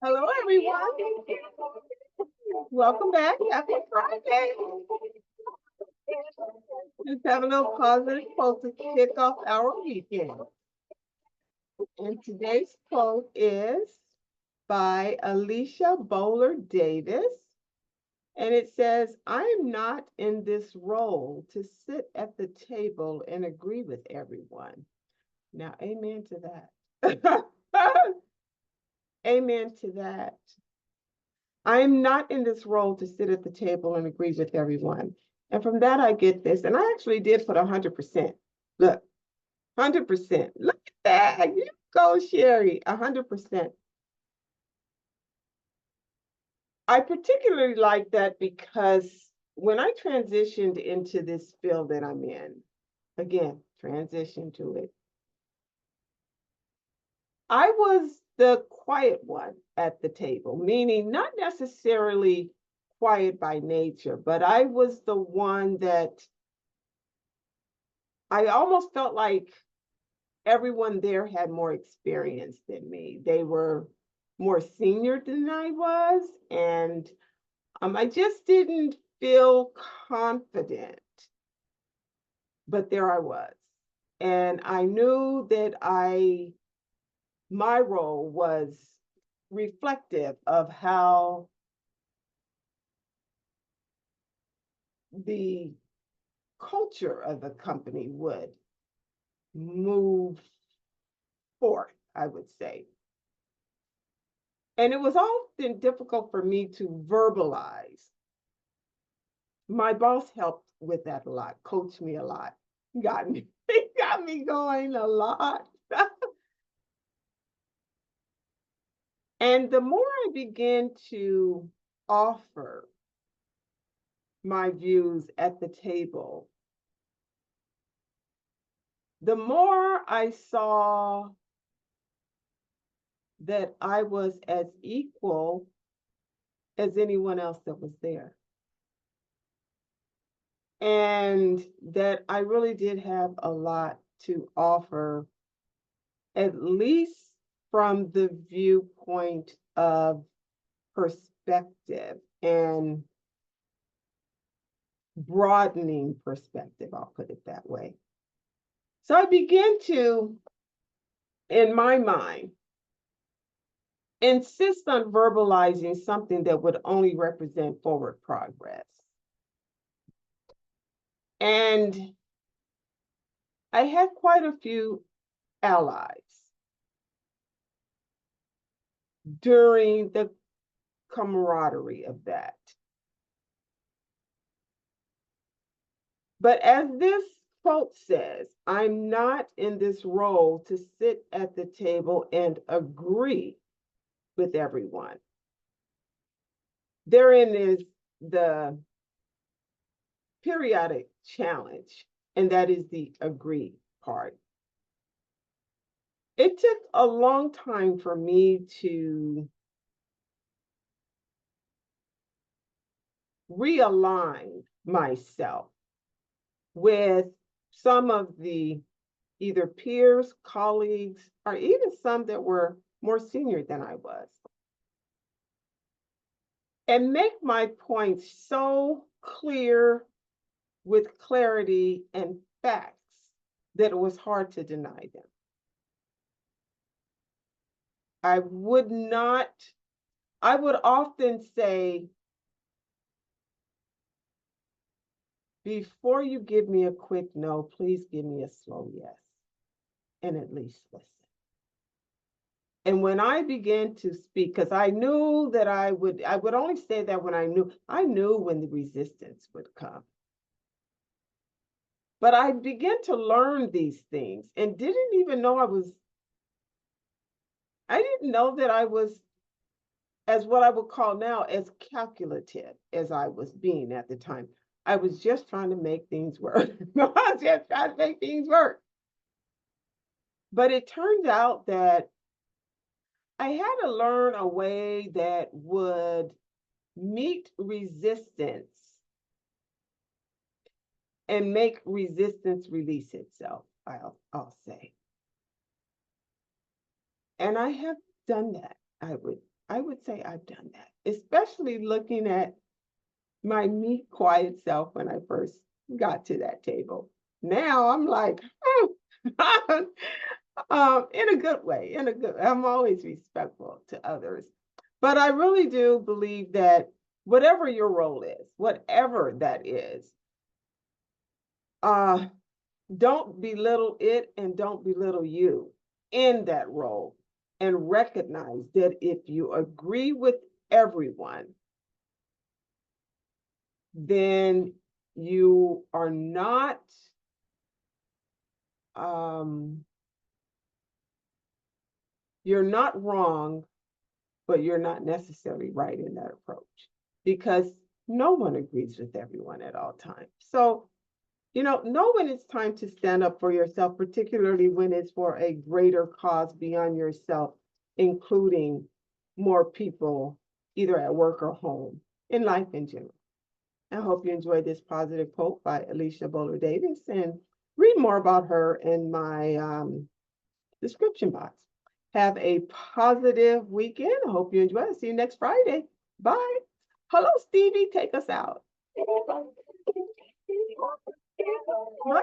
Hello, everyone. Welcome back. Happy Friday. Just having a positive quote to kick off our weekend. And today's quote is by Alicia Boler Davis. And it says, I am not in this role to sit at the table and agree with everyone. Now, amen to that. Amen to that. I am not in this role to sit at the table and agree with everyone. And from that, I get this. And I actually did put 100%. Look, 100%. Look at that. You go, Sheri, 100%. I particularly like that because when I transitioned into this field that I'm in, again, transition to it, I was the quiet one at the table, meaning not necessarily quiet by nature, but I was the one that I almost felt like everyone there had more experience than me. They were more senior than I was, and I just didn't feel confident. But there I was, and I knew that my role was reflective of how the culture of the company would move forth, I would say. And it was often difficult for me to verbalize. My boss helped with that a lot, coached me a lot, got me, got me going a lot. And the more I began to offer my views at the table, the more I saw that I was as equal as anyone else that was there. And that I really did have a lot to offer, at least from the viewpoint of perspective and broadening perspective, I'll put it that way. So I began to, in my mind, insist on verbalizing something that would only represent forward progress. And I had quite a few allies during the camaraderie of that. But as this quote says, I'm not in this role to sit at the table and agree with everyone. Therein is the periodic challenge, and that is the agree part. It took a long time for me to realign myself with some of the either peers, colleagues, or even some that were more senior than I was, and make my points so clear with clarity and facts that it was hard to deny them. I would often say, before you give me a quick no, please give me a slow yes, and at least listen. And when I began to speak, because I knew that I would only say that when I knew when the resistance would come. But I began to learn these things and didn't even know I didn't know that I was, as what I would call now, as calculative as I was being at the time. I was just trying to make things work. I was just trying to make things work. But it turned out that I had to learn a way that would meet resistance and make resistance release itself, I'll say. And I have done that, I would say I've done that, especially looking at my meek, quiet self when I first got to that table. Now I'm like, in a good way, I'm always respectful to others. But I really do believe that whatever your role is, whatever that is, uh, don't belittle it and don't belittle you in that role. And recognize that if you agree with everyone, then you are not um, you're not wrong, but you're not necessarily right in that approach because no one agrees with everyone at all times. So, know when it's time to stand up for yourself, particularly when it's for a greater cause beyond yourself, including more people, either at work or home, in life in general. I hope you enjoyed this positive quote by Alicia Boler Davis, and read more about her in my description box. Have a positive weekend. I hope you enjoy it. See you next Friday. Bye. Hello, Stevie. Take us out. Bye.